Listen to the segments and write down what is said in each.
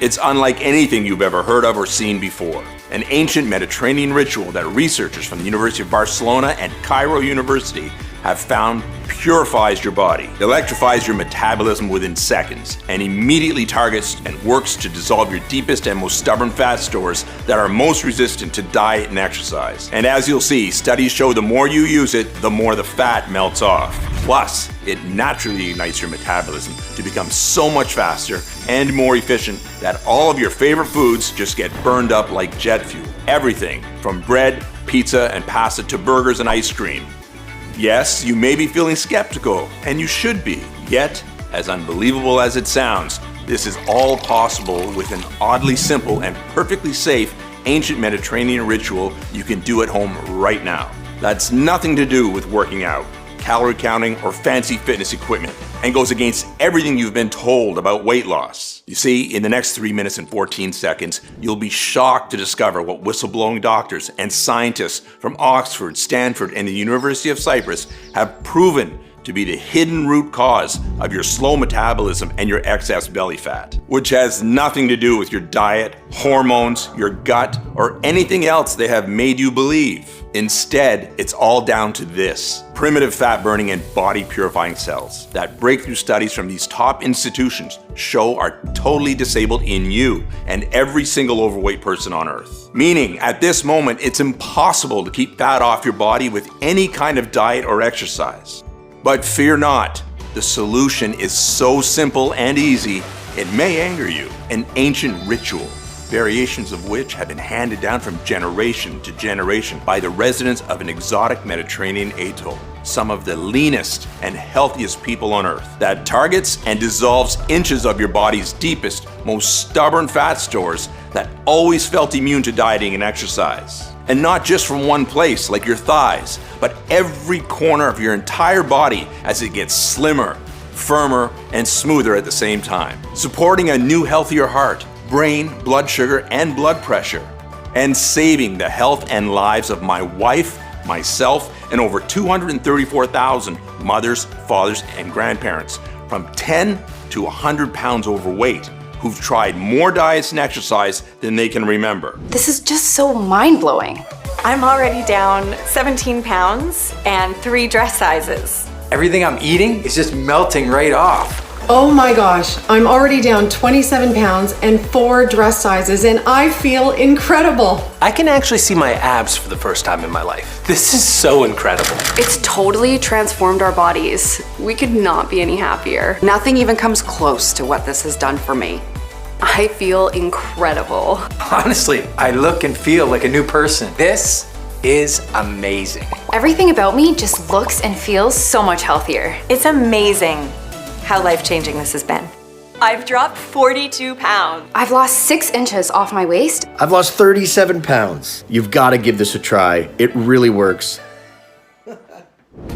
It's unlike anything you've ever heard of or seen before. An ancient Mediterranean ritual that researchers from the University of Barcelona and Cairo University have found purifies your body, electrifies your metabolism within seconds, and immediately targets and works to dissolve your deepest and most stubborn fat stores that are most resistant to diet and exercise. And as you'll see, studies show the more you use it, the more the fat melts off. Plus, it naturally ignites your metabolism to become so much faster and more efficient that all of your favorite foods just get burned up like jet fuel. Everything from bread, pizza, and pasta to burgers and ice cream. Yes, you may be feeling skeptical, and you should be. Yet, as unbelievable as it sounds, this is all possible with an oddly simple and perfectly safe ancient Mediterranean ritual you can do at home right now. That's nothing to do with working out, calorie counting, or fancy fitness equipment, and goes against everything you've been told about weight loss. You see, in the next 3 minutes and 14 seconds, you'll be shocked to discover what whistleblowing doctors and scientists from Oxford, Stanford, and the University of Cyprus have proven to be the hidden root cause of your slow metabolism and your excess belly fat, which has nothing to do with your diet, hormones, your gut, or anything else they have made you believe. Instead, it's all down to this: primitive fat-burning and body-purifying cells that breakthrough studies from these top institutions show are totally disabled in you and every single overweight person on Earth. Meaning, at this moment, it's impossible to keep fat off your body with any kind of diet or exercise. But fear not, the solution is so simple and easy, it may anger you. An ancient ritual, variations of which have been handed down from generation to generation by the residents of an exotic Mediterranean atoll, some of the leanest and healthiest people on Earth, that targets and dissolves inches of your body's deepest, most stubborn fat stores that always felt immune to dieting and exercise. And not just from one place, like your thighs, but every corner of your entire body as it gets slimmer, firmer, and smoother at the same time. Supporting a new, healthier heart, brain, blood sugar, and blood pressure. And saving the health and lives of my wife, myself, and over 234,000 mothers, fathers, and grandparents from 10 to 100 pounds overweight who've tried more diets and exercise than they can remember. This is just so mind-blowing. I'm already down 17 pounds and 3 dress sizes. Everything I'm eating is just melting right off. Oh my gosh, I'm already down 27 pounds and 4 dress sizes, and I feel incredible. I can actually see my abs for the first time in my life. This is so incredible. It's totally transformed our bodies. We could not be any happier. Nothing even comes close to what this has done for me. I feel incredible. Honestly, I look and feel like a new person. This is amazing. Everything about me just looks and feels so much healthier. It's amazing how life-changing this has been. I've dropped 42 pounds. I've lost 6 inches off my waist. I've lost 37 pounds. You've got to give this a try. It really works.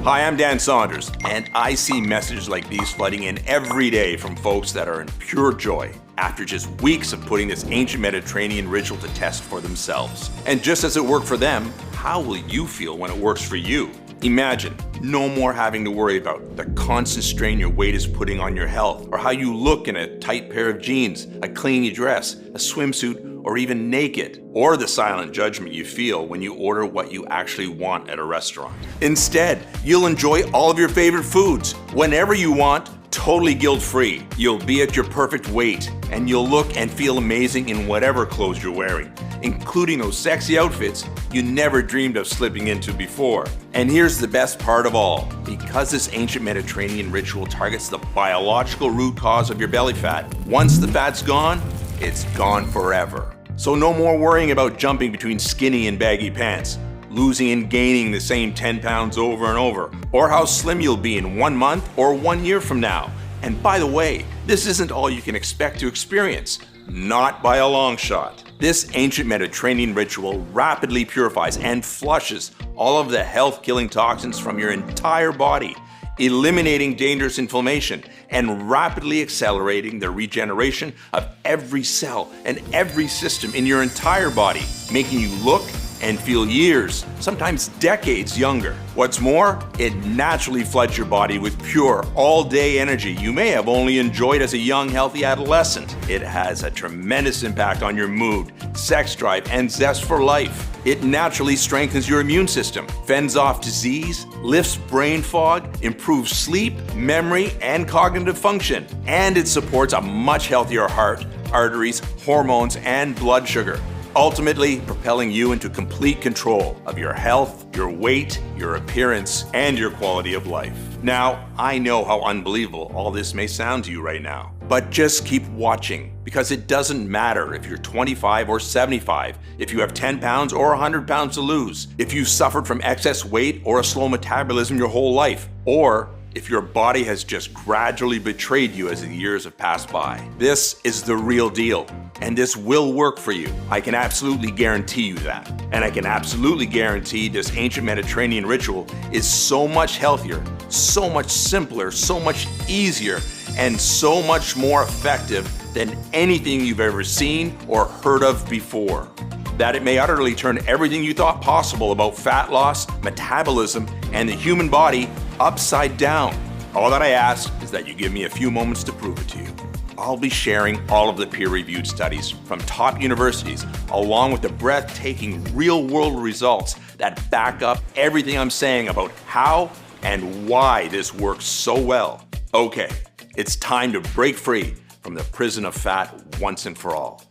Hi, I'm Dan Saunders, and I see messages like these flooding in every day from folks that are in pure joy after just weeks of putting this ancient Mediterranean ritual to test for themselves. And just as it worked for them, how will you feel when it works for you? Imagine no more having to worry about the constant strain your weight is putting on your health, or how you look in a tight pair of jeans, a clingy dress, a swimsuit, or even naked, or the silent judgment you feel when you order what you actually want at a restaurant. Instead, you'll enjoy all of your favorite foods whenever you want, totally guilt-free. You'll be at your perfect weight, and you'll look and feel amazing in whatever clothes you're wearing, including those sexy outfits you never dreamed of slipping into before. And here's the best part of all. Because this ancient Mediterranean ritual targets the biological root cause of your belly fat, once the fat's gone, it's gone forever. So no more worrying about jumping between skinny and baggy pants, losing and gaining the same 10 pounds over and over, or how slim you'll be in 1 month or 1 year from now. And by the way, this isn't all you can expect to experience. Not by a long shot. This ancient Mediterranean ritual rapidly purifies and flushes all of the health-killing toxins from your entire body, eliminating dangerous inflammation and rapidly accelerating the regeneration of every cell and every system in your entire body, making you look and feel years, sometimes decades younger. What's more, it naturally floods your body with pure, all-day energy you may have only enjoyed as a young, healthy adolescent. It has a tremendous impact on your mood, sex drive, and zest for life. It naturally strengthens your immune system, fends off disease, lifts brain fog, improves sleep, memory, and cognitive function. And it supports a much healthier heart, arteries, hormones, and blood sugar, ultimately propelling you into complete control of your health, your weight, your appearance, and your quality of life. Now, I know how unbelievable all this may sound to you right now, but just keep watching, because it doesn't matter if you're 25 or 75, if you have 10 pounds or 100 pounds to lose, if you've suffered from excess weight or a slow metabolism your whole life, or if your body has just gradually betrayed you as the years have passed by. This is the real deal, and this will work for you. I can absolutely guarantee you that. And I can absolutely guarantee this ancient Mediterranean ritual is so much healthier, so much simpler, so much easier, and so much more effective than anything you've ever seen or heard of before, that it may utterly turn everything you thought possible about fat loss, metabolism, and the human body upside down. All that I ask is that you give me a few moments to prove it to you. I'll be sharing all of the peer-reviewed studies from top universities, along with the breathtaking real-world results that back up everything I'm saying about how and why this works so well. Okay, it's time to break free from the prison of fat once and for all.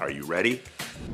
Are you ready?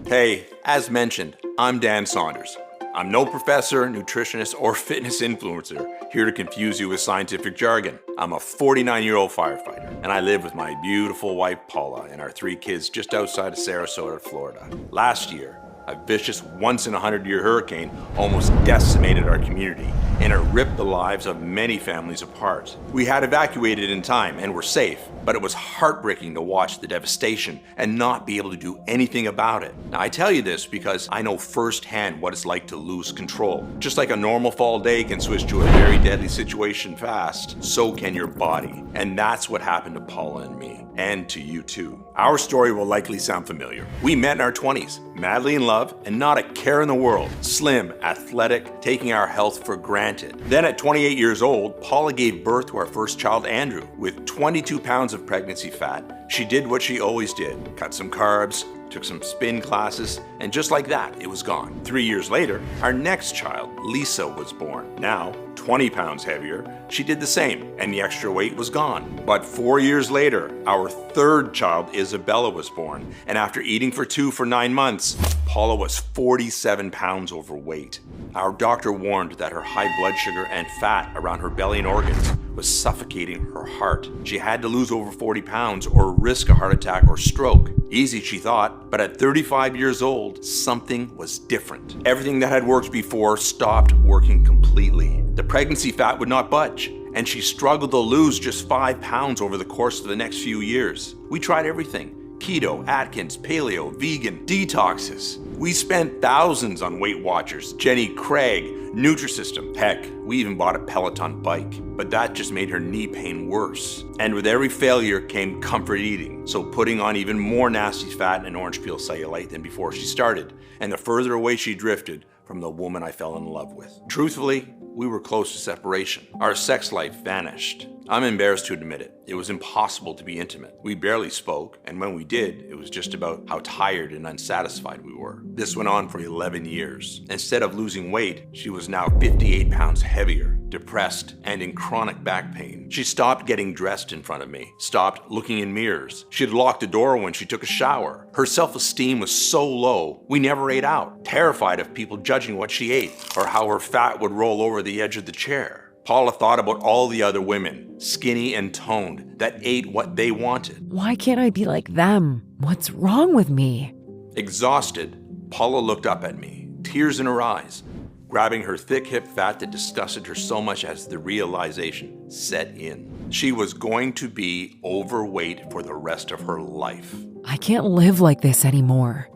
Hey, as mentioned, I'm Dan Saunders. I'm no professor, nutritionist, or fitness influencer here to confuse you with scientific jargon. I'm a 49-year-old firefighter, and I live with my beautiful wife Paula and our 3 kids just outside of Sarasota, Florida. Last year, a vicious once-in-a-100-year hurricane almost decimated our community, and it ripped the lives of many families apart. We had evacuated in time and were safe, but it was heartbreaking to watch the devastation and not be able to do anything about it. Now, I tell you this because I know firsthand what it's like to lose control. Just like a normal fall day can switch to a very deadly situation fast, so can your body. And that's what happened to Paula and me, and to you too. Our story will likely sound familiar. We met in our 20s, madly in love, and not a care in the world. Slim, athletic, taking our health for granted. Then at 28 years old, Paula gave birth to our first child, Andrew. With 22 pounds of pregnancy fat, she did what she always did. Cut some carbs, took some spin classes, and just like that, it was gone. 3 years later, our next child, Lisa, was born. Now, 20 pounds heavier, she did the same, and the extra weight was gone. But 4 years later, our third child, Isabella, was born, and after eating for 2 for 9 months, Paula was 47 pounds overweight. Our doctor warned that her high blood sugar and fat around her belly and organs was suffocating her heart. She had to lose over 40 pounds or risk a heart attack or stroke. Easy, she thought, but at 35 years old, something was different. Everything that had worked before stopped working completely. The pregnancy fat would not budge, and she struggled to lose just 5 pounds over the course of the next few years. We tried everything. Keto, Atkins, paleo, vegan, detoxes. We spent thousands on Weight Watchers, Jenny Craig, Nutrisystem. Heck, we even bought a Peloton bike, but that just made her knee pain worse. And with every failure came comfort eating, so putting on even more nasty fat and orange peel cellulite than before she started, and the further away she drifted from the woman I fell in love with. Truthfully, we were close to separation. Our sex life vanished. I'm embarrassed to admit it. It was impossible to be intimate. We barely spoke, and when we did, it was just about how tired and unsatisfied we were. This went on for 11 years. Instead of losing weight, she was now 58 pounds heavier, depressed, and in chronic back pain. She stopped getting dressed in front of me, stopped looking in mirrors. She'd lock the door when she took a shower. Her self-esteem was so low, we never ate out, terrified of people judging what she ate or how her fat would roll over the edge of the chair. Paula thought about all the other women, skinny and toned, that ate what they wanted. Why can't I be like them? What's wrong with me? Exhausted, Paula looked up at me, tears in her eyes, grabbing her thick hip fat that disgusted her so much as the realization set in. She was going to be overweight for the rest of her life. I can't live like this anymore.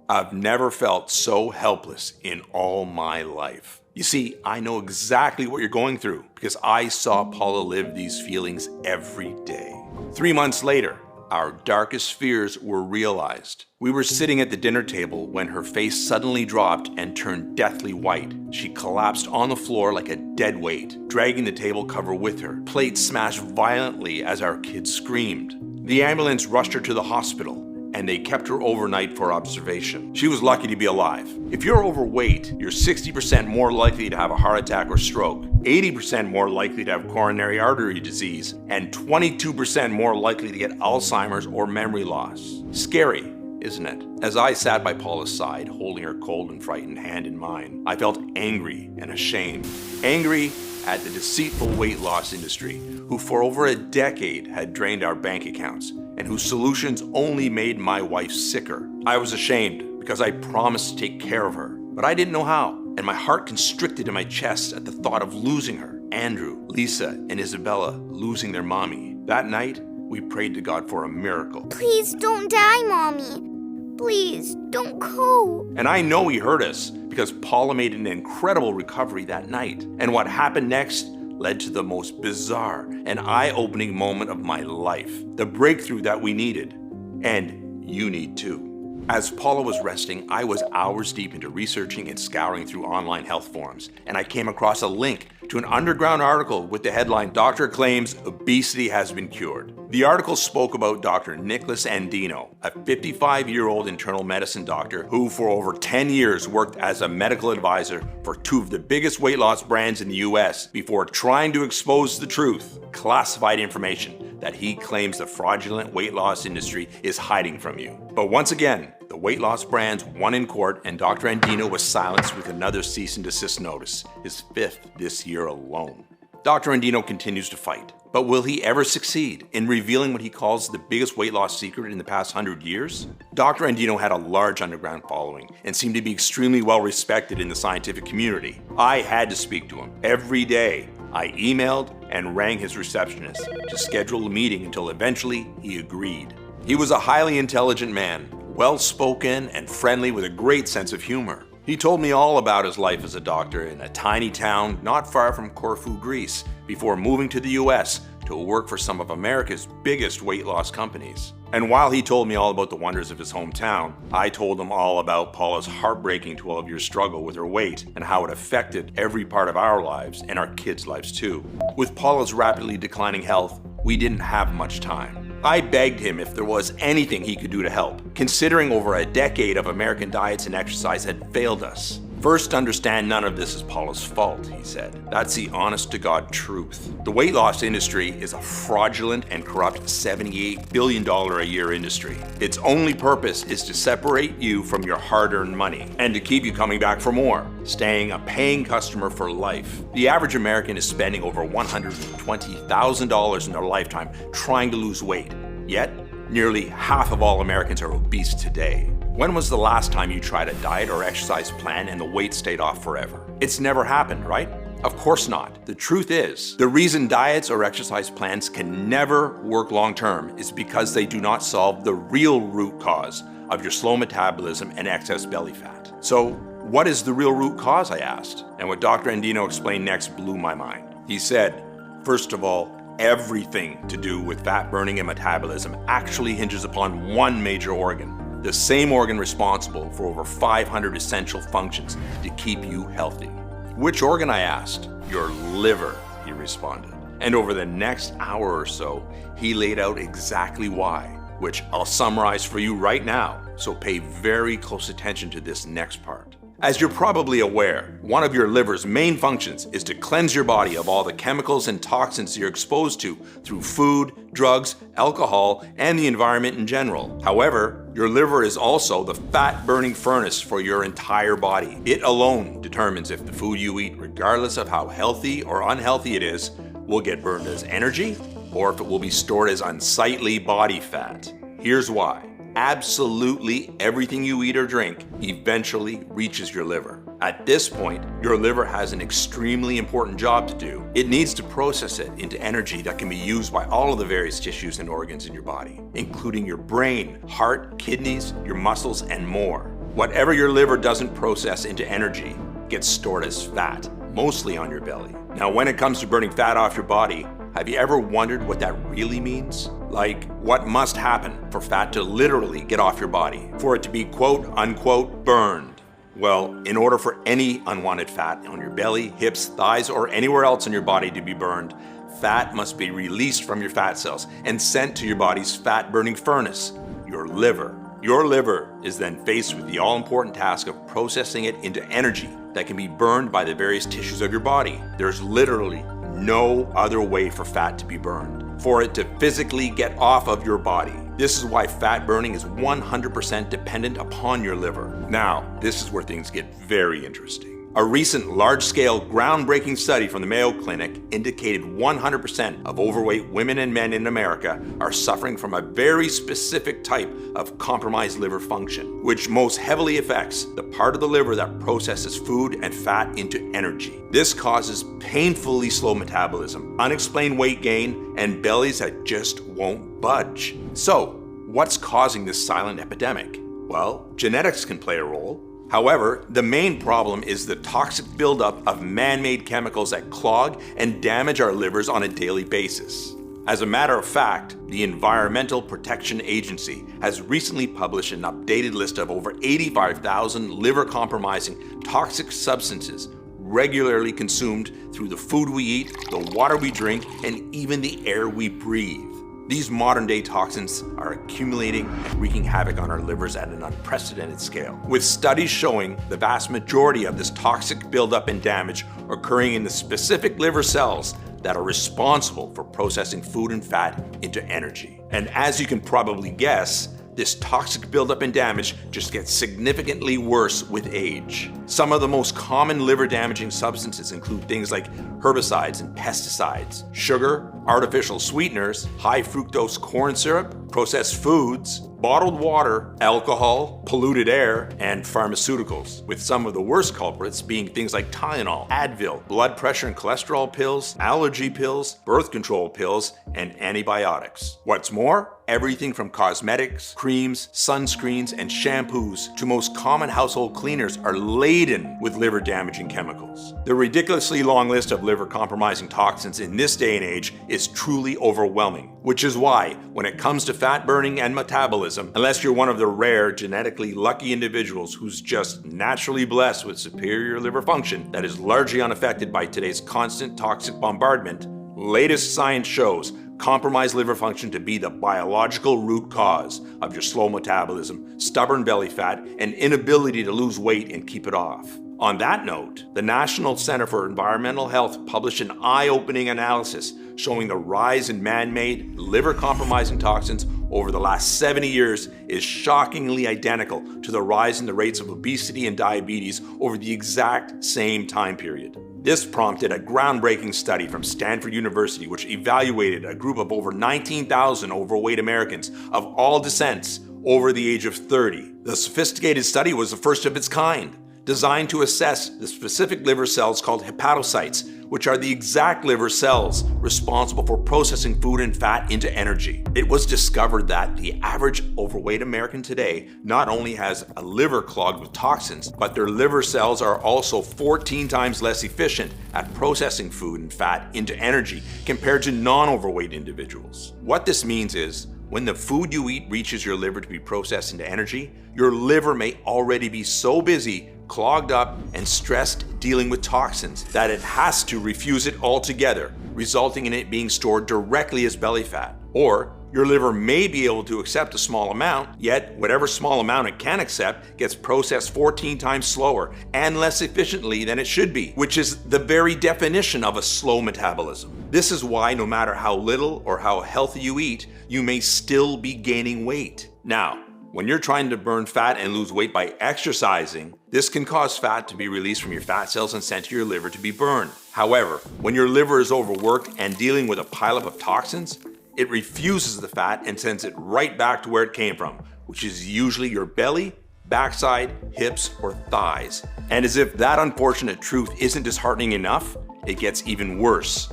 I've never felt so helpless in all my life. You see, I know exactly what you're going through because I saw Paula live these feelings every day. 3 months later, Our darkest fears were realized. We were sitting at the dinner table when her face suddenly dropped and turned deathly white. She collapsed on the floor like a dead weight, dragging the table cover with her. Plates smashed violently as our kids screamed. The ambulance rushed her to the hospital, and they kept her overnight for observation. She was lucky to be alive. If you're overweight, you're 60% more likely to have a heart attack or stroke, 80% more likely to have coronary artery disease, and 22% more likely to get Alzheimer's or memory loss. Scary, isn't it? As I sat by Paula's side, holding her cold and frightened hand in mine, I felt angry and ashamed. Angry at the deceitful weight loss industry, who for over a decade had drained our bank accounts, and whose solutions only made my wife sicker. I was ashamed because I promised to take care of her, but I didn't know how, and my heart constricted in my chest at the thought of losing her. Andrew, Lisa, and Isabella losing their mommy. That night, we prayed to God for a miracle. Please don't die, Mommy. Please don't go. And I know he heard us because Paula made an incredible recovery that night. And what happened next led to the most bizarre and eye-opening moment of my life. The breakthrough that we needed. And you need too. As Paula was resting, I was hours deep into researching and scouring through online health forums, and I came across a link to an underground article with the headline, "Doctor Claims Obesity Has Been Cured." The article spoke about Dr. Nicholas Andino, a 55-year-old internal medicine doctor who for over 10 years worked as a medical advisor for two of the biggest weight loss brands in the US before trying to expose the truth, classified information that he claims the fraudulent weight loss industry is hiding from you. But once again, the weight loss brands won in court, and Dr. Andino was silenced with another cease and desist notice, his 5th this year alone. Dr. Andino continues to fight, but will he ever succeed in revealing what he calls the biggest weight loss secret in the past 100 years? Dr. Andino had a large underground following and seemed to be extremely well respected in the scientific community. I had to speak to him every day. I emailed and rang his receptionist to schedule a meeting until eventually he agreed. He was a highly intelligent man, well-spoken and friendly with a great sense of humor. He told me all about his life as a doctor in a tiny town not far from Corfu, Greece, before moving to the US to work for some of America's biggest weight loss companies. And while he told me all about the wonders of his hometown, I told him all about Paula's heartbreaking 12-year struggle with her weight and how it affected every part of our lives and our kids' lives too. With Paula's rapidly declining health, we didn't have much time. I begged him if there was anything he could do to help, considering over a decade of American diets and exercise had failed us. First, understand none of this is Paula's fault, he said. That's the honest-to-God truth. The weight loss industry is a fraudulent and corrupt $78 billion a year industry. Its only purpose is to separate you from your hard-earned money and to keep you coming back for more, staying a paying customer for life. The average American is spending over $120,000 in their lifetime trying to lose weight, yet nearly half of all Americans are obese today. When was the last time you tried a diet or exercise plan and the weight stayed off forever? It's never happened, right? Of course not. The truth is, the reason diets or exercise plans can never work long-term is because they do not solve the real root cause of your slow metabolism and excess belly fat. So, what is the real root cause, I asked? And what Dr. Andino explained next blew my mind. He said, first of all, everything to do with fat burning and metabolism actually hinges upon one major organ. The same organ responsible for over 500 essential functions to keep you healthy. Which organ, I asked? Your liver, he responded. And over the next hour or so, he laid out exactly why, which I'll summarize for you right now, so pay very close attention to this next part. As you're probably aware, one of your liver's main functions is to cleanse your body of all the chemicals and toxins you're exposed to through food, drugs, alcohol, and the environment in general. However, your liver is also the fat-burning furnace for your entire body. It alone determines if the food you eat, regardless of how healthy or unhealthy it is, will get burned as energy or if it will be stored as unsightly body fat. Here's why. Absolutely everything you eat or drink eventually reaches your liver. At this point, your liver has an extremely important job to do. It needs to process it into energy that can be used by all of the various tissues and organs in your body, including your brain, heart, kidneys, your muscles, and more. Whatever your liver doesn't process into energy gets stored as fat, mostly on your belly. Now, when it comes to burning fat off your body, have you ever wondered what that really means? Like, what must happen for fat to literally get off your body, for it to be quote unquote burned? Well, in order for any unwanted fat on your belly, hips, thighs, or anywhere else in your body to be burned, fat must be released from your fat cells and sent to your body's fat-burning furnace, your liver. Your liver is then faced with the all-important task of processing it into energy that can be burned by the various tissues of your body. There's literally no other way for fat to be burned, for it to physically get off of your body. This is why fat burning is 100% dependent upon your liver. Now, this is where things get very interesting. A recent large-scale, groundbreaking study from the Mayo Clinic indicated 100% of overweight women and men in America are suffering from a very specific type of compromised liver function, which most heavily affects the part of the liver that processes food and fat into energy. This causes painfully slow metabolism, unexplained weight gain, and bellies that just won't budge. So, what's causing this silent epidemic? Well, genetics can play a role. However, the main problem is the toxic buildup of man-made chemicals that clog and damage our livers on a daily basis. As a matter of fact, the Environmental Protection Agency has recently published an updated list of over 85,000 liver-compromising toxic substances regularly consumed through the food we eat, the water we drink, and even the air we breathe. These modern-day toxins are accumulating and wreaking havoc on our livers at an unprecedented scale, with studies showing the vast majority of this toxic buildup and damage occurring in the specific liver cells that are responsible for processing food and fat into energy. And as you can probably guess, this toxic buildup and damage just gets significantly worse with age. Some of the most common liver-damaging substances include things like herbicides and pesticides, sugar, artificial sweeteners, high fructose corn syrup, processed foods, bottled water, alcohol, polluted air, and pharmaceuticals, with some of the worst culprits being things like Tylenol, Advil, blood pressure and cholesterol pills, allergy pills, birth control pills, and antibiotics. What's more, everything from cosmetics, creams, sunscreens, and shampoos to most common household cleaners are laden with liver-damaging chemicals. The ridiculously long list of liver-compromising toxins in this day and age is truly overwhelming, which is why, when it comes to fat burning and metabolism, unless you're one of the rare genetically lucky individuals who's just naturally blessed with superior liver function that is largely unaffected by today's constant toxic bombardment, latest science shows compromised liver function to be the biological root cause of your slow metabolism, stubborn belly fat, and inability to lose weight and keep it off. On that note, the National Center for Environmental Health published an eye-opening analysis showing the rise in man-made, liver-compromising toxins over the last 70 years is shockingly identical to the rise in the rates of obesity and diabetes over the exact same time period. This prompted a groundbreaking study from Stanford University, which evaluated a group of over 19,000 overweight Americans of all descents over the age of 30. The sophisticated study was the first of its kind, designed to assess the specific liver cells called hepatocytes, which are the exact liver cells responsible for processing food and fat into energy. It was discovered that the average overweight American today not only has a liver clogged with toxins, but their liver cells are also 14 times less efficient at processing food and fat into energy compared to non-overweight individuals. What this means is, when the food you eat reaches your liver to be processed into energy, your liver may already be so busy, clogged up, and stressed dealing with toxins that it has to refuse it altogether, resulting in it being stored directly as belly fat. Or your liver may be able to accept a small amount, yet whatever small amount it can accept gets processed 14 times slower and less efficiently than it should be, which is the very definition of a slow metabolism. This is why no matter how little or how healthy you eat, you may still be gaining weight. Now, when you're trying to burn fat and lose weight by exercising, this can cause fat to be released from your fat cells and sent to your liver to be burned. However, when your liver is overworked and dealing with a pileup of toxins, it refuses the fat and sends it right back to where it came from, which is usually your belly, backside, hips, or thighs. And as if that unfortunate truth isn't disheartening enough, it gets even worse.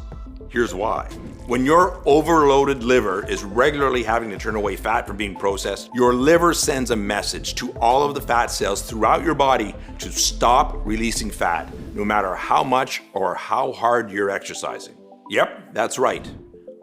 Here's why. When your overloaded liver is regularly having to turn away fat from being processed, your liver sends a message to all of the fat cells throughout your body to stop releasing fat, no matter how much or how hard you're exercising. Yep, that's right.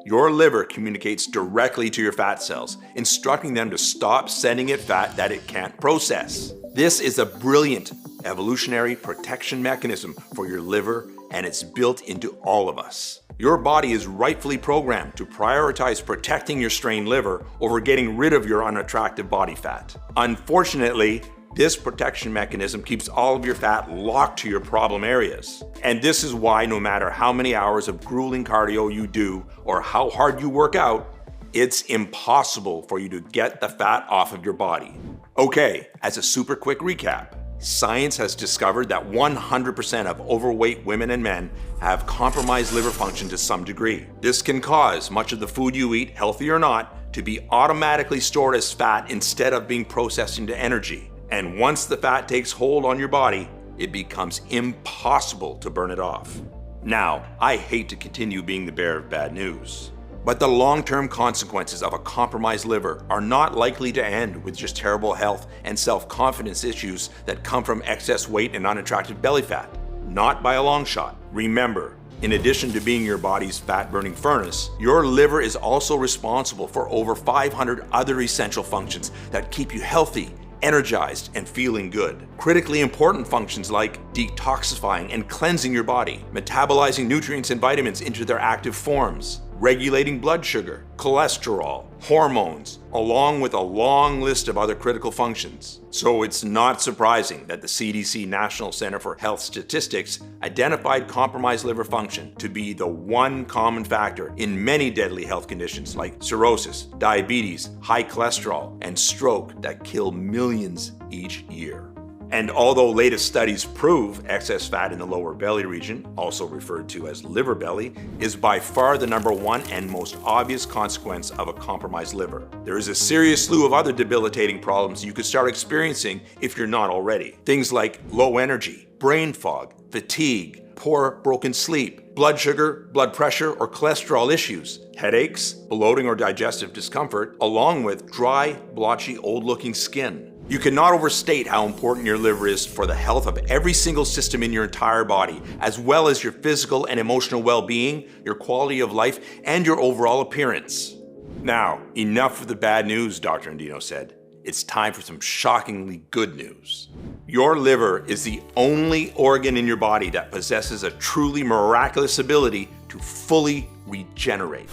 Your liver communicates directly to your fat cells, instructing them to stop sending it fat that it can't process. This is a brilliant evolutionary protection mechanism for your liver, and it's built into all of us. Your body is rightfully programmed to prioritize protecting your strained liver over getting rid of your unattractive body fat. Unfortunately, this protection mechanism keeps all of your fat locked to your problem areas. And this is why no matter how many hours of grueling cardio you do or how hard you work out, it's impossible for you to get the fat off of your body. Okay, as a super quick recap, science has discovered that 100% of overweight women and men have compromised liver function to some degree. This can cause much of the food you eat, healthy or not, to be automatically stored as fat instead of being processed into energy. And once the fat takes hold on your body, it becomes impossible to burn it off. Now, I hate to continue being the bearer of bad news, but the long-term consequences of a compromised liver are not likely to end with just terrible health and self-confidence issues that come from excess weight and unattractive belly fat. Not by a long shot. Remember, in addition to being your body's fat-burning furnace, your liver is also responsible for over 500 other essential functions that keep you healthy, energized, and feeling good. Critically important functions like detoxifying and cleansing your body, metabolizing nutrients and vitamins into their active forms, regulating blood sugar, cholesterol, hormones, along with a long list of other critical functions. So it's not surprising that the CDC National Center for Health Statistics identified compromised liver function to be the one common factor in many deadly health conditions like cirrhosis, diabetes, high cholesterol, and stroke that kill millions each year. And although latest studies prove excess fat in the lower belly region, also referred to as liver belly, is by far the number one and most obvious consequence of a compromised liver, there is a serious slew of other debilitating problems you could start experiencing if you're not already. Things like low energy, brain fog, fatigue, poor broken sleep, blood sugar, blood pressure, or cholesterol issues, headaches, bloating or digestive discomfort, along with dry, blotchy, old-looking skin. You cannot overstate how important your liver is for the health of every single system in your entire body, as well as your physical and emotional well-being, your quality of life, and your overall appearance. Now, enough of the bad news, Dr. Andino said. It's time for some shockingly good news. Your liver is the only organ in your body that possesses a truly miraculous ability to fully regenerate.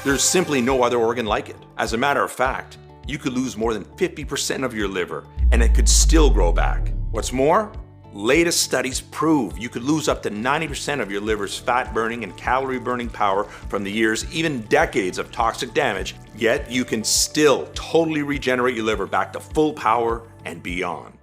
There's simply no other organ like it. As a matter of fact, you could lose more than 50% of your liver and it could still grow back. What's more, latest studies prove you could lose up to 90% of your liver's fat-burning and calorie-burning power from the years, even decades of toxic damage, yet you can still totally regenerate your liver back to full power and beyond.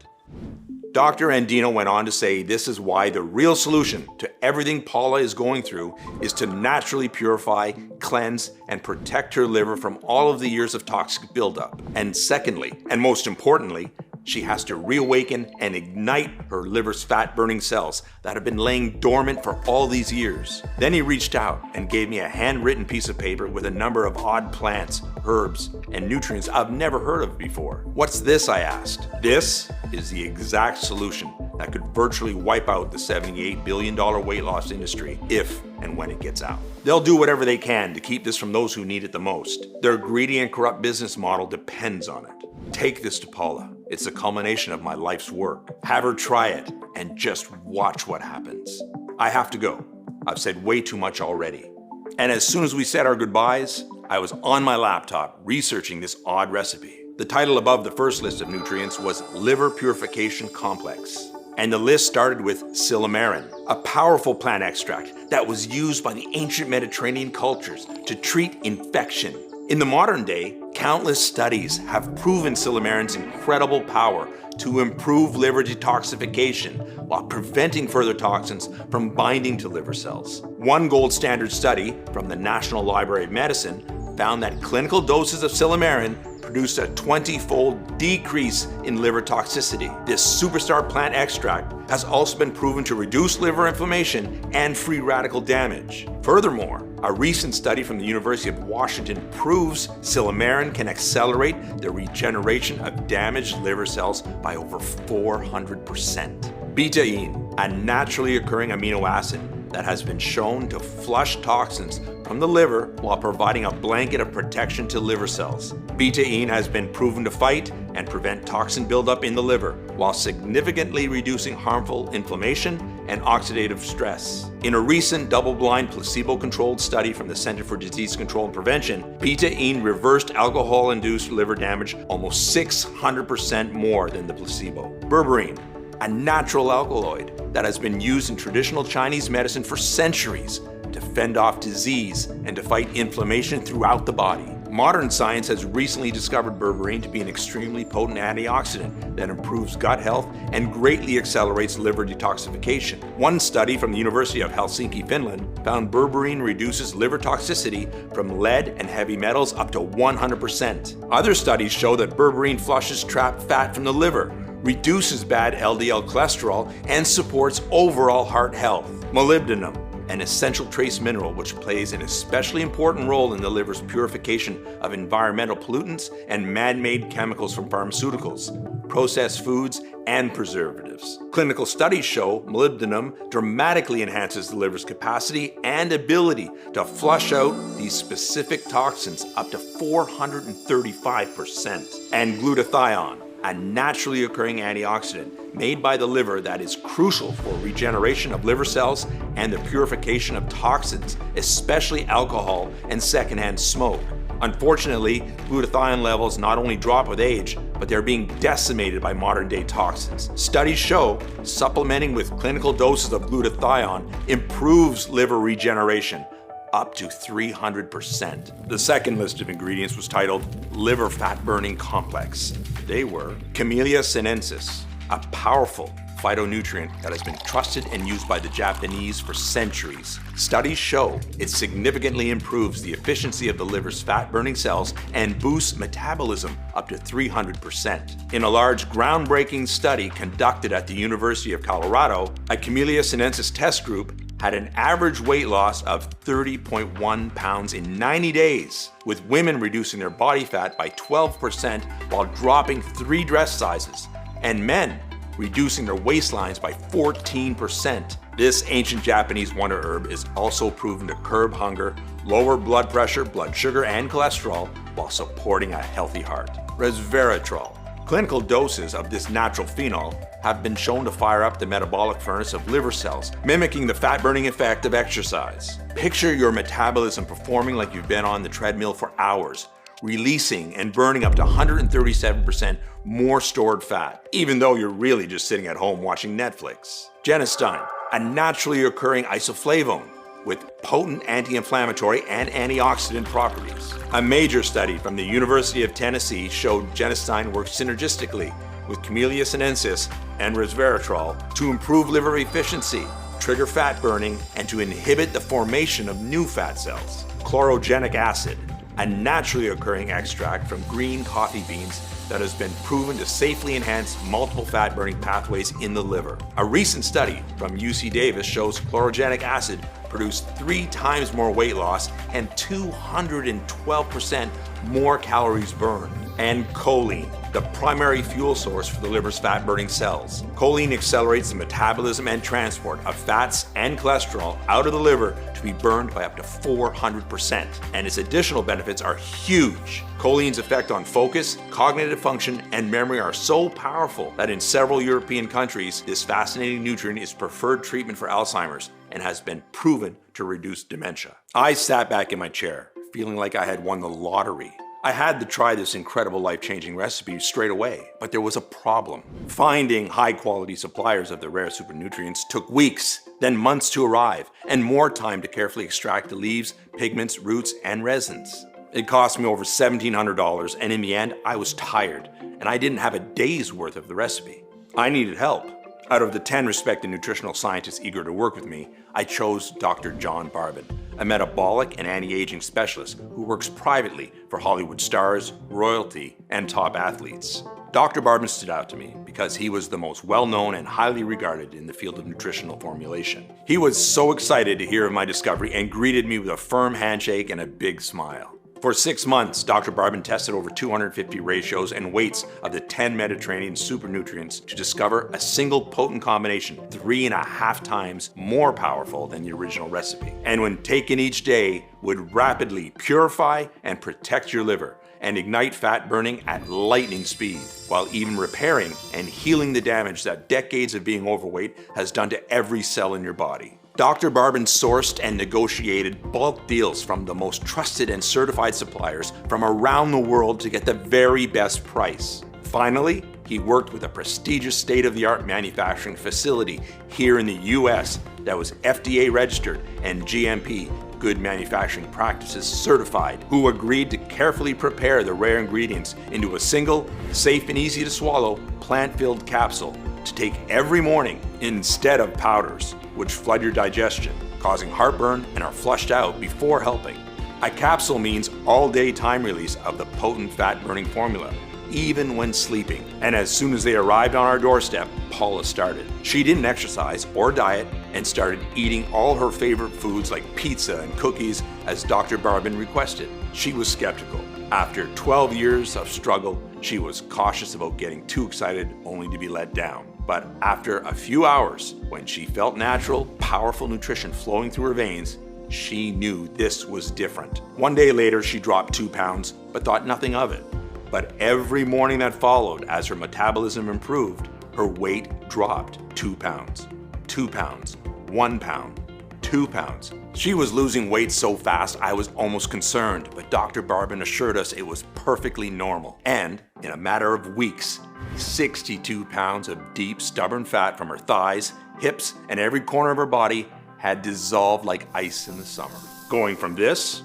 Dr. Andino went on to say this is why the real solution to everything Paula is going through is to naturally purify, cleanse, and protect her liver from all of the years of toxic buildup. And secondly, and most importantly, she has to reawaken and ignite her liver's fat-burning cells that have been laying dormant for all these years. Then he reached out and gave me a handwritten piece of paper with a number of odd plants, herbs, and nutrients I've never heard of before. What's this, I asked. This is the exact solution that could virtually wipe out the $78 billion weight loss industry if and when it gets out. They'll do whatever they can to keep this from those who need it the most. Their greedy and corrupt business model depends on it. Take this to Paula. It's the culmination of my life's work. Have her try it and just watch what happens. I have to go. I've said way too much already. And as soon as we said our goodbyes, I was on my laptop researching this odd recipe. The title above the first list of nutrients was Liver Purification Complex. And the list started with silymarin, a powerful plant extract that was used by the ancient Mediterranean cultures to treat infection. In the modern day, countless studies have proven silymarin's incredible power to improve liver detoxification while preventing further toxins from binding to liver cells. One gold standard study from the National Library of Medicine found that clinical doses of silymarin produced a 20-fold decrease in liver toxicity. This superstar plant extract has also been proven to reduce liver inflammation and free radical damage. Furthermore, a recent study from the University of Washington proves silymarin can accelerate the regeneration of damaged liver cells by over 400%. Betaine, a naturally occurring amino acid that has been shown to flush toxins from the liver while providing a blanket of protection to liver cells. Betaine has been proven to fight and prevent toxin buildup in the liver while significantly reducing harmful inflammation and oxidative stress. In a recent double-blind placebo-controlled study from the Center for Disease Control and Prevention, betaine reversed alcohol-induced liver damage almost 600% more than the placebo. Berberine, a natural alkaloid that has been used in traditional Chinese medicine for centuries to fend off disease and to fight inflammation throughout the body. Modern science has recently discovered berberine to be an extremely potent antioxidant that improves gut health and greatly accelerates liver detoxification. One study from the University of Helsinki, Finland, found berberine reduces liver toxicity from lead and heavy metals up to 100%. Other studies show that berberine flushes trapped fat from the liver, reduces bad LDL cholesterol, and supports overall heart health. Molybdenum, an essential trace mineral which plays an especially important role in the liver's purification of environmental pollutants and man-made chemicals from pharmaceuticals, processed foods, and preservatives. Clinical studies show molybdenum dramatically enhances the liver's capacity and ability to flush out these specific toxins up to 435%. And glutathione, a naturally occurring antioxidant made by the liver that is crucial for regeneration of liver cells and the purification of toxins, especially alcohol and secondhand smoke. Unfortunately, glutathione levels not only drop with age, but they're being decimated by modern-day toxins. Studies show supplementing with clinical doses of glutathione improves liver regeneration up to 300%. The second list of ingredients was titled Liver Fat Burning Complex. They were Camellia sinensis, a powerful phytonutrient that has been trusted and used by the Japanese for centuries. Studies show it significantly improves the efficiency of the liver's fat-burning cells and boosts metabolism up to 300%. In a large groundbreaking study conducted at the University of Colorado, a Camellia sinensis test group had an average weight loss of 30.1 pounds in 90 days, with women reducing their body fat by 12% while dropping 3 dress sizes, and men reducing their waistlines by 14%. This ancient Japanese wonder herb is also proven to curb hunger, lower blood pressure, blood sugar, and cholesterol while supporting a healthy heart. Resveratrol. Clinical doses of this natural phenol have been shown to fire up the metabolic furnace of liver cells, mimicking the fat-burning effect of exercise. Picture your metabolism performing like you've been on the treadmill for hours, releasing and burning up to 137% more stored fat, even though you're really just sitting at home watching Netflix. Genistein, a naturally occurring isoflavone with potent anti-inflammatory and antioxidant properties. A major study from the University of Tennessee showed genistein works synergistically with Camellia sinensis and resveratrol to improve liver efficiency, trigger fat burning, and to inhibit the formation of new fat cells. Chlorogenic acid, a naturally occurring extract from green coffee beans that has been proven to safely enhance multiple fat-burning pathways in the liver. A recent study from UC Davis shows chlorogenic acid produced 3 times more weight loss and 212% more calories burned. And choline, the primary fuel source for the liver's fat-burning cells. Choline accelerates the metabolism and transport of fats and cholesterol out of the liver to be burned by up to 400%. And its additional benefits are huge. Choline's effect on focus, cognitive function, and memory are so powerful that in several European countries, this fascinating nutrient is preferred treatment for Alzheimer's and has been proven to reduce dementia. I sat back in my chair, feeling like I had won the lottery. I had to try this incredible life-changing recipe straight away, but there was a problem. Finding high-quality suppliers of the rare supernutrients took weeks, then months to arrive, and more time to carefully extract the leaves, pigments, roots, and resins. It cost me over $1,700, and in the end, I was tired, and I didn't have a day's worth of the recipe. I needed help. Out of the 10 respected nutritional scientists eager to work with me, I chose Dr. John Barbin, a metabolic and anti-aging specialist who works privately for Hollywood stars, royalty, and top athletes. Dr. Barbin stood out to me because he was the most well-known and highly regarded in the field of nutritional formulation. He was so excited to hear of my discovery and greeted me with a firm handshake and a big smile. For 6 months, Dr. Barbin tested over 250 ratios and weights of the 10 Mediterranean supernutrients to discover a single potent combination 3.5 times more powerful than the original recipe. And when taken each day, would rapidly purify and protect your liver and ignite fat burning at lightning speed, while even repairing and healing the damage that decades of being overweight has done to every cell in your body. Dr. Barbin sourced and negotiated bulk deals from the most trusted and certified suppliers from around the world to get the very best price. Finally, he worked with a prestigious state-of-the-art manufacturing facility here in the US that was FDA registered and GMP, Good Manufacturing Practices certified, who agreed to carefully prepare the rare ingredients into a single, safe and easy to swallow, plant-filled capsule to take every morning instead of powders, which flood your digestion, causing heartburn and are flushed out before helping. A capsule means all-day time release of the potent fat-burning formula, even when sleeping. And as soon as they arrived on our doorstep, Paula started. She didn't exercise or diet and started eating all her favorite foods like pizza and cookies as Dr. Barbin requested. She was skeptical. After 12 years of struggle, she was cautious about getting too excited only to be let down. But after a few hours, when she felt natural, powerful nutrition flowing through her veins, she knew this was different. One day later, she dropped 2 pounds, but thought nothing of it. But every morning that followed, as her metabolism improved, her weight dropped 2 pounds, 2 pounds, 1 pound, 2 pounds. She was losing weight so fast I was almost concerned, but Dr. Barbin assured us it was perfectly normal. And in a matter of weeks, 62 pounds of deep, stubborn fat from her thighs, hips, and every corner of her body had dissolved like ice in the summer. Going from this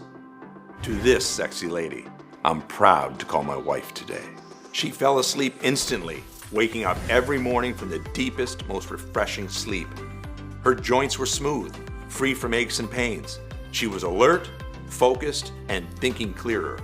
to this sexy lady, I'm proud to call my wife today. She fell asleep instantly, waking up every morning from the deepest, most refreshing sleep. Her joints were smooth, free from aches and pains. She was alert, focused, and thinking clearer.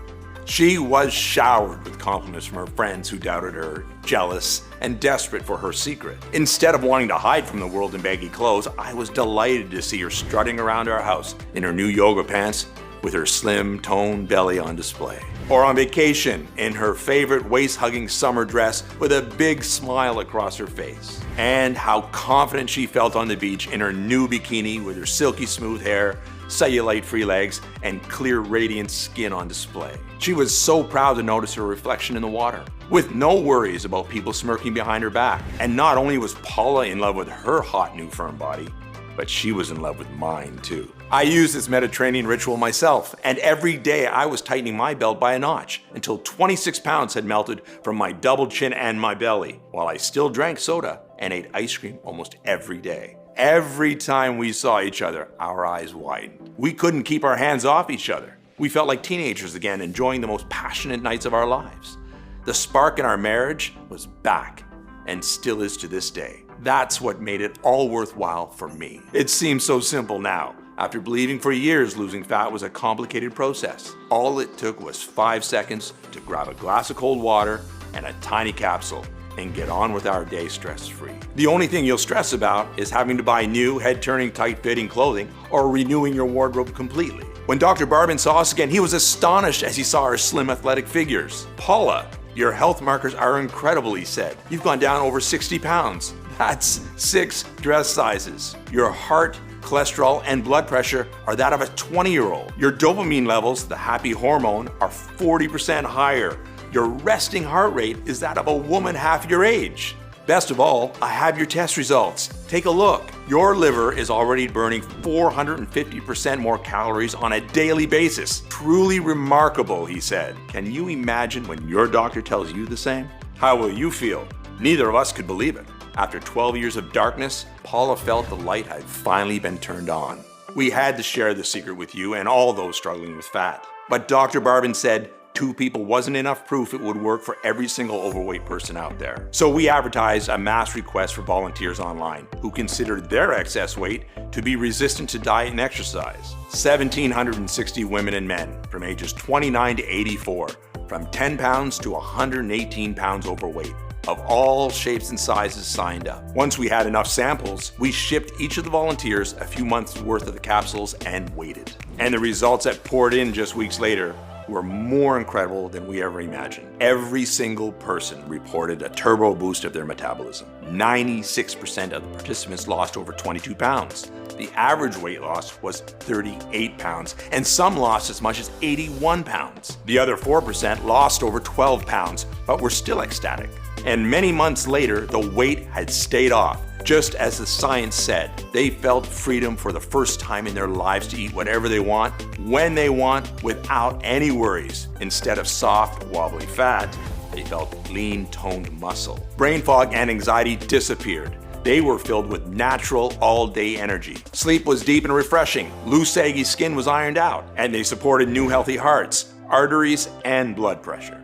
She was showered with compliments from her friends who doubted her, jealous, and desperate for her secret. Instead of wanting to hide from the world in baggy clothes, I was delighted to see her strutting around our house in her new yoga pants with her slim, toned belly on display. Or on vacation in her favorite waist-hugging summer dress with a big smile across her face. And how confident she felt on the beach in her new bikini with her silky smooth hair, cellulite-free legs, and clear radiant skin on display. She was so proud to notice her reflection in the water, with no worries about people smirking behind her back. And not only was Paula in love with her hot new firm body, but she was in love with mine too. I used this Mediterranean ritual myself, and every day I was tightening my belt by a notch until 26 pounds had melted from my double chin and my belly, while I still drank soda and ate ice cream almost every day. Every time we saw each other, our eyes widened. We couldn't keep our hands off each other. We felt like teenagers again, enjoying the most passionate nights of our lives. The spark in our marriage was back, and still is to this day. That's what made it all worthwhile for me. It seems so simple now. After believing for years losing fat was a complicated process, all it took was 5 seconds to grab a glass of cold water and a tiny capsule and get on with our day stress-free. The only thing you'll stress about is having to buy new, head-turning, tight-fitting clothing or renewing your wardrobe completely. When Dr. Barbin saw us again, he was astonished as he saw our slim, athletic figures. Paula, your health markers are incredible, he said. You've gone down over 60 pounds. That's 6 dress sizes. Your heart, cholesterol, and blood pressure are that of a 20-year-old. Your dopamine levels, the happy hormone, are 40% higher. Your resting heart rate is that of a woman half your age. Best of all, I have your test results. Take a look. Your liver is already burning 450% more calories on a daily basis. Truly remarkable, he said. Can you imagine when your doctor tells you the same? How will you feel? Neither of us could believe it. After 12 years of darkness, Paula felt the light had finally been turned on. We had to share the secret with you and all those struggling with fat. But Dr. Barbin said 2 people wasn't enough proof it would work for every single overweight person out there. So we advertised a mass request for volunteers online who considered their excess weight to be resistant to diet and exercise. 1,760 women and men from ages 29 to 84, from 10 pounds to 118 pounds overweight, of all shapes and sizes signed up. Once we had enough samples, we shipped each of the volunteers a few months worth of the capsules and waited. And the results that poured in just weeks later were more incredible than we ever imagined. Every single person reported a turbo boost of their metabolism. 96% of the participants lost over 22 pounds. The average weight loss was 38 pounds, and some lost as much as 81 pounds. The other 4% lost over 12 pounds, but were still ecstatic. And many months later, the weight had stayed off. Just as the science said, they felt freedom for the first time in their lives to eat whatever they want, when they want, without any worries. Instead of soft, wobbly fat, they felt lean, toned muscle. Brain fog and anxiety disappeared. They were filled with natural, all-day energy. Sleep was deep and refreshing. Loose, saggy skin was ironed out. And they supported new, healthy hearts, arteries, and blood pressure.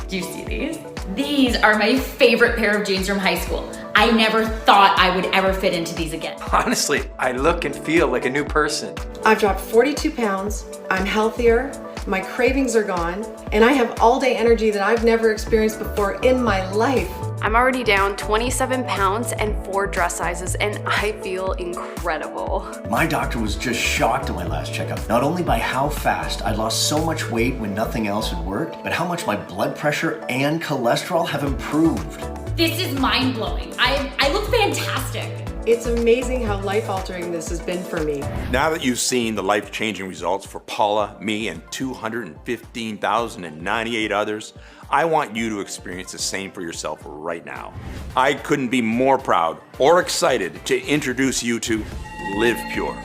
Do you see these? These are my favorite pair of jeans from high school. I never thought I would ever fit into these again. Honestly, I look and feel like a new person. I've dropped 42 pounds, I'm healthier, my cravings are gone, and I have all-day energy that I've never experienced before in my life. I'm already down 27 pounds and 4 dress sizes, and I feel incredible. My doctor was just shocked at my last checkup, not only by how fast I'd lost so much weight when nothing else had worked, but how much my blood pressure and cholesterol have improved. This is mind-blowing. I look fantastic. It's amazing how life-altering this has been for me. Now that you've seen the life-changing results for Paula, me, and 215,098 others, I want you to experience the same for yourself right now. I couldn't be more proud or excited to introduce you to Liv Pure,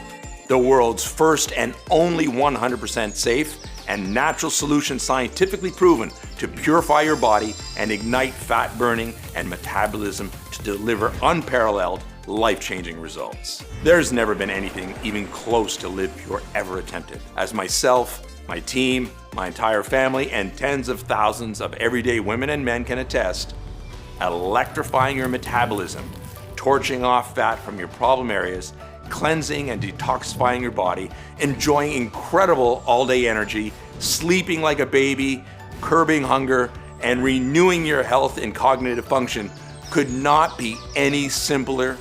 the world's first and only 100% safe and natural solution scientifically proven to purify your body and ignite fat burning and metabolism to deliver unparalleled, life-changing results. There's never been anything even close to Liv Pure ever attempted. As myself, my team, my entire family, and tens of thousands of everyday women and men can attest, electrifying your metabolism, torching off fat from your problem areas, cleansing and detoxifying your body, enjoying incredible all-day energy, sleeping like a baby, curbing hunger, and renewing your health and cognitive function could not be any simpler,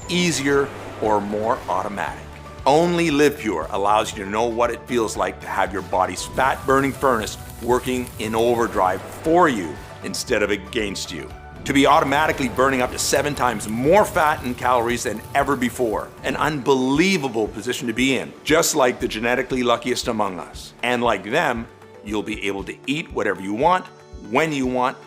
easier, or more automatic. Only Liv Pure allows you to know what it feels like to have your body's fat-burning furnace working in overdrive for you instead of against you. To be automatically burning up to 7 times more fat and calories than ever before. An unbelievable position to be in, just like the genetically luckiest among us. And like them, you'll be able to eat whatever you want, when you want,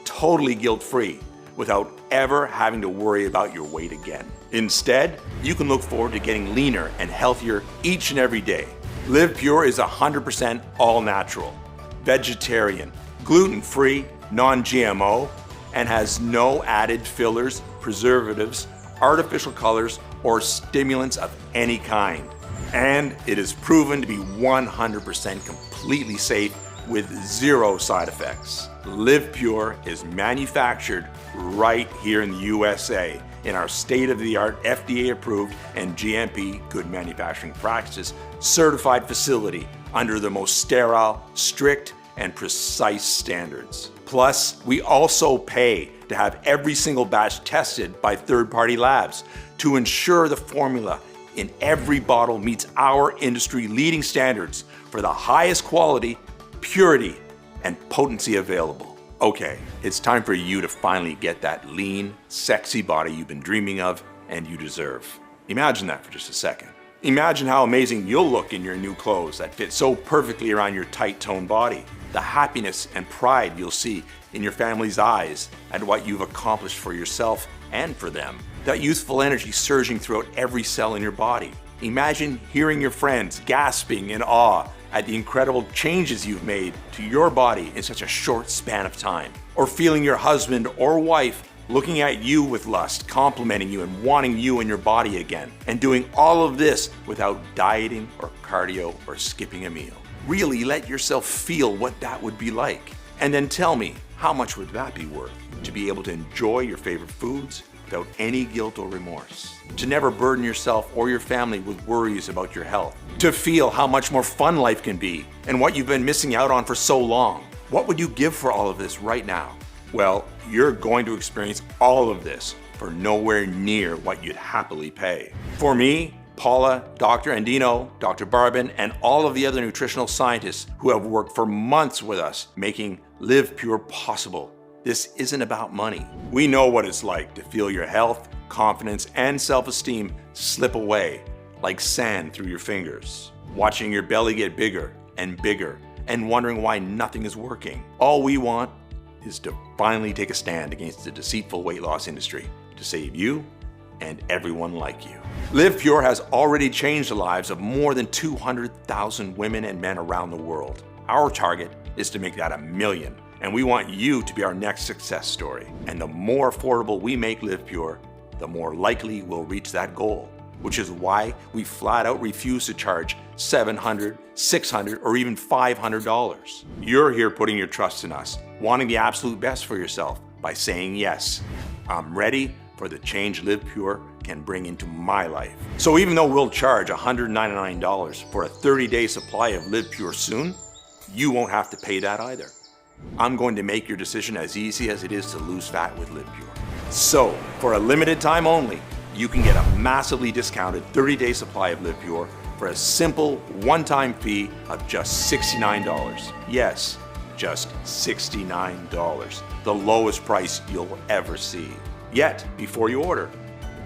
totally guilt-free, without ever having to worry about your weight again. Instead, you can look forward to getting leaner and healthier each and every day. Liv Pure is 100% all natural, vegetarian, gluten-free, non-GMO, and has no added fillers, preservatives, artificial colors, or stimulants of any kind. And it is proven to be 100% completely safe with 0 side effects. Liv Pure is manufactured right here in the USA in our state-of-the-art FDA-approved and GMP Good Manufacturing Practices certified facility under the most sterile, strict, and precise standards. Plus, we also pay to have every single batch tested by third-party labs to ensure the formula in every bottle meets our industry-leading standards for the highest quality, purity, and potency available. Okay, it's time for you to finally get that lean, sexy body you've been dreaming of and you deserve. Imagine that for just a second. Imagine how amazing you'll look in your new clothes that fit so perfectly around your tight toned body. The happiness and pride you'll see in your family's eyes at what you've accomplished for yourself and for them. That youthful energy surging throughout every cell in your body. Imagine hearing your friends gasping in awe at the incredible changes you've made to your body in such a short span of time. Or feeling your husband or wife looking at you with lust, complimenting you and wanting you in your body again. And doing all of this without dieting or cardio or skipping a meal. Really let yourself feel what that would be like. And then tell me, how much would that be worth? To be able to enjoy your favorite foods without any guilt or remorse. To never burden yourself or your family with worries about your health. To feel how much more fun life can be and what you've been missing out on for so long. What would you give for all of this right now? Well, you're going to experience all of this for nowhere near what you'd happily pay. For me, Paula, Dr. Andino, Dr. Barbin, and all of the other nutritional scientists who have worked for months with us making Liv Pure possible. This isn't about money. We know what it's like to feel your health, confidence, and self-esteem slip away like sand through your fingers, watching your belly get bigger and wondering why nothing is working. All we want is to finally take a stand against the deceitful weight loss industry to save you and everyone like you. Liv Pure has already changed the lives of more than 200,000 women and men around the world. Our target is to make that 1 million, and we want you to be our next success story. And the more affordable we make Liv Pure, the more likely we'll reach that goal, which is why we flat out refuse to charge $700, $600, or even $500. You're here putting your trust in us, wanting the absolute best for yourself by saying yes. I'm ready for the change Liv Pure can bring into my life. So even though we'll charge $199 for a 30-day supply of Liv Pure soon, you won't have to pay that either. I'm going to make your decision as easy as it is to lose fat with Liv Pure. So, for a limited time only, you can get a massively discounted 30-day supply of Liv Pure for a simple one-time fee of just $69. Yes, just $69. The lowest price you'll ever see. Yet, before you order,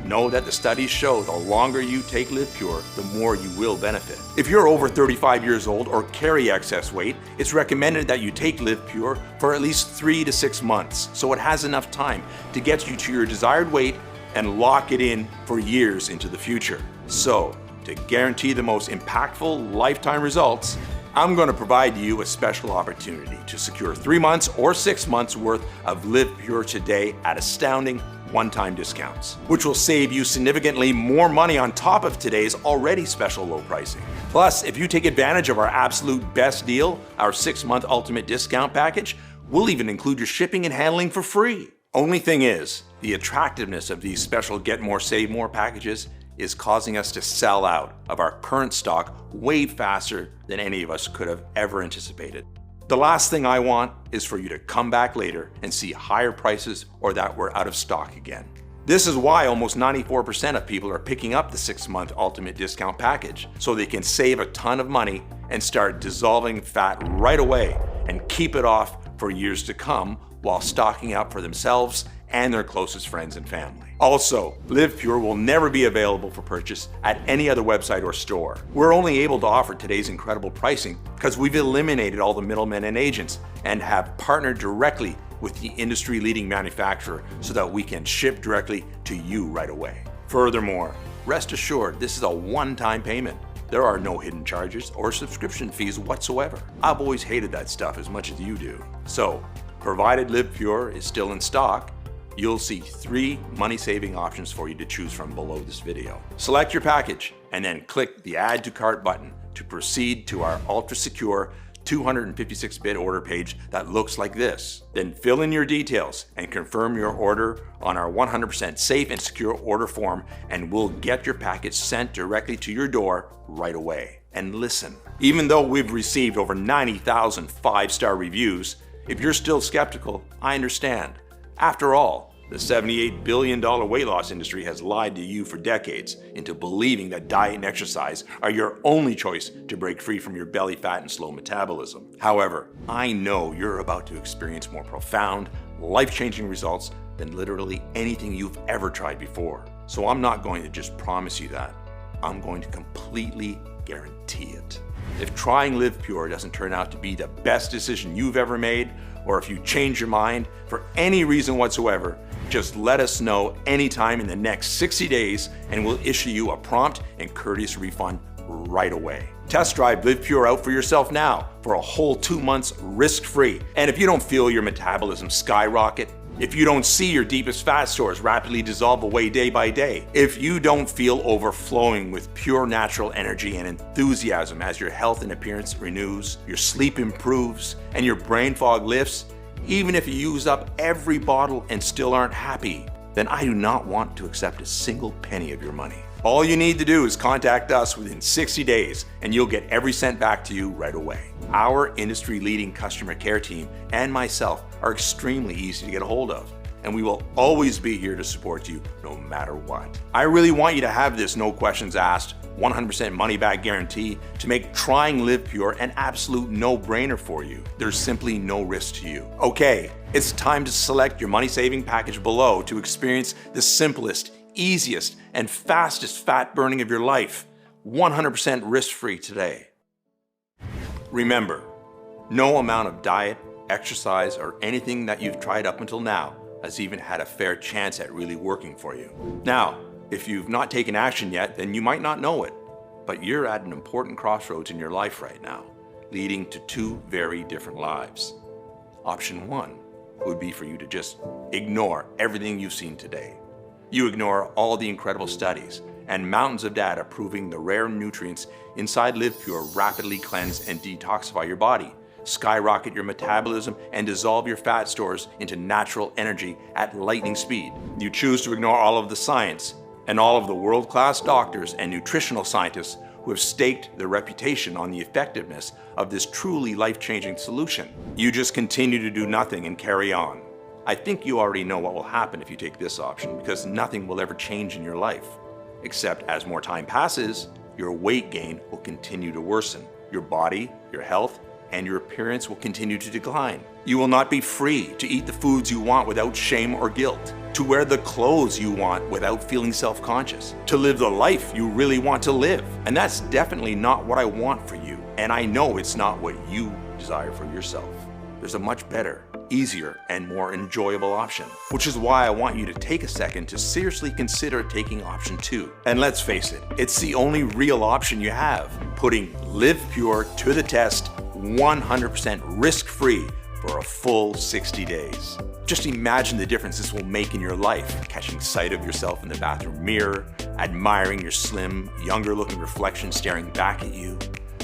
know that the studies show the longer you take Liv Pure, the more you will benefit. If you're over 35 years old or carry excess weight, it's recommended that you take Liv Pure for at least 3 to 6 months, so it has enough time to get you to your desired weight and lock it in for years into the future. So, to guarantee the most impactful lifetime results, I'm going to provide you a special opportunity to secure 3 months or 6 months worth of Liv Pure today at astounding one-time discounts, which will save you significantly more money on top of today's already special low pricing. Plus, if you take advantage of our absolute best deal, our 6-month ultimate discount package, we'll even include your shipping and handling for free. Only thing is, the attractiveness of these special Get More, Save More packages is causing us to sell out of our current stock way faster than any of us could have ever anticipated. The last thing I want is for you to come back later and see higher prices or that we're out of stock again. This is why almost 94% of people are picking up the 6-month ultimate discount package, so they can save a ton of money and start dissolving fat right away and keep it off for years to come while stocking up for themselves and their closest friends and family. Also, Liv Pure will never be available for purchase at any other website or store. We're only able to offer today's incredible pricing because we've eliminated all the middlemen and agents and have partnered directly with the industry-leading manufacturer so that we can ship directly to you right away. Furthermore, rest assured this is a one-time payment. There are no hidden charges or subscription fees whatsoever. I've always hated that stuff as much as you do. So, provided Liv Pure is still in stock, you'll see 3 money-saving options for you to choose from below this video. Select your package and then click the Add to Cart button to proceed to our ultra-secure 256-bit order page that looks like this. Then fill in your details and confirm your order on our 100% safe and secure order form, and we'll get your package sent directly to your door right away. And listen, even though we've received over 90,000 5-star reviews, if you're still skeptical, I understand. After all, the $78 billion weight loss industry has lied to you for decades into believing that diet and exercise are your only choice to break free from your belly fat and slow metabolism. However, I know you're about to experience more profound, life-changing results than literally anything you've ever tried before. So I'm not going to just promise you that. I'm going to completely guarantee it. If trying Liv Pure doesn't turn out to be the best decision you've ever made, or if you change your mind for any reason whatsoever, just let us know anytime in the next 60 days and we'll issue you a prompt and courteous refund right away. Test drive Liv Pure out for yourself now for a whole 2 months risk-free. And if you don't feel your metabolism skyrocket, if you don't see your deepest fat stores rapidly dissolve away day by day, if you don't feel overflowing with pure natural energy and enthusiasm as your health and appearance renews, your sleep improves, and your brain fog lifts, even if you use up every bottle and still aren't happy, then I do not want to accept a single penny of your money. All you need to do is contact us within 60 days and you'll get every cent back to you right away. Our industry-leading customer care team and myself are extremely easy to get a hold of, and we will always be here to support you no matter what. I really want you to have this no questions asked, 100% money back guarantee to make trying Liv Pure an absolute no-brainer for you. There's simply no risk to you. Okay, it's time to select your money-saving package below to experience the simplest, easiest, and fastest fat burning of your life, 100% risk-free today. Remember, no amount of diet, exercise, or anything that you've tried up until now has even had a fair chance at really working for you. Now, if you've not taken action yet, then you might not know it, but you're at an important crossroads in your life right now, leading to two very different lives. Option one would be for you to just ignore everything you've seen today. You ignore all the incredible studies and mountains of data proving the rare nutrients inside Liv Pure rapidly cleanse and detoxify your body, skyrocket your metabolism, and dissolve your fat stores into natural energy at lightning speed. You choose to ignore all of the science and all of the world-class doctors and nutritional scientists who have staked their reputation on the effectiveness of this truly life-changing solution. You just continue to do nothing and carry on. I think you already know what will happen if you take this option, because nothing will ever change in your life. Except as more time passes, your weight gain will continue to worsen. Your body, your health, and your appearance will continue to decline. You will not be free to eat the foods you want without shame or guilt, to wear the clothes you want without feeling self-conscious, to live the life you really want to live. And that's definitely not what I want for you. And I know it's not what you desire for yourself. There's a much better, easier, and more enjoyable option, which is why I want you to take a second to seriously consider taking option 2. And let's face it, it's the only real option you have, putting Liv Pure to the test 100% risk-free for a full 60 days. Just imagine the difference this will make in your life, catching sight of yourself in the bathroom mirror, admiring your slim, younger-looking reflection staring back at you.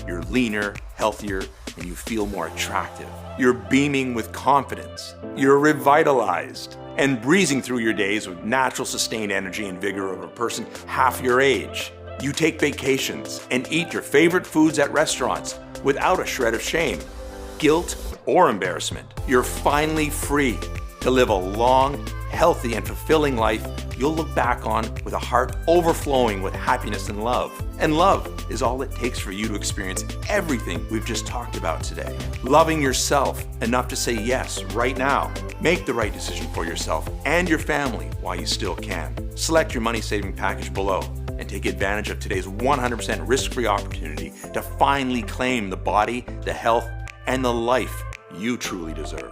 You're leaner, healthier, and you feel more attractive. You're beaming with confidence. You're revitalized and breezing through your days with natural sustained energy and vigor of a person half your age. You take vacations and eat your favorite foods at restaurants without a shred of shame, guilt, or embarrassment. You're finally free to live a long, healthy, and fulfilling life you'll look back on with a heart overflowing with happiness and love. And love is all it takes for you to experience everything we've just talked about today. Loving yourself enough to say yes right now. Make the right decision for yourself and your family while you still can. Select your money-saving package below and take advantage of today's 100% risk-free opportunity to finally claim the body, the health, and the life you truly deserve.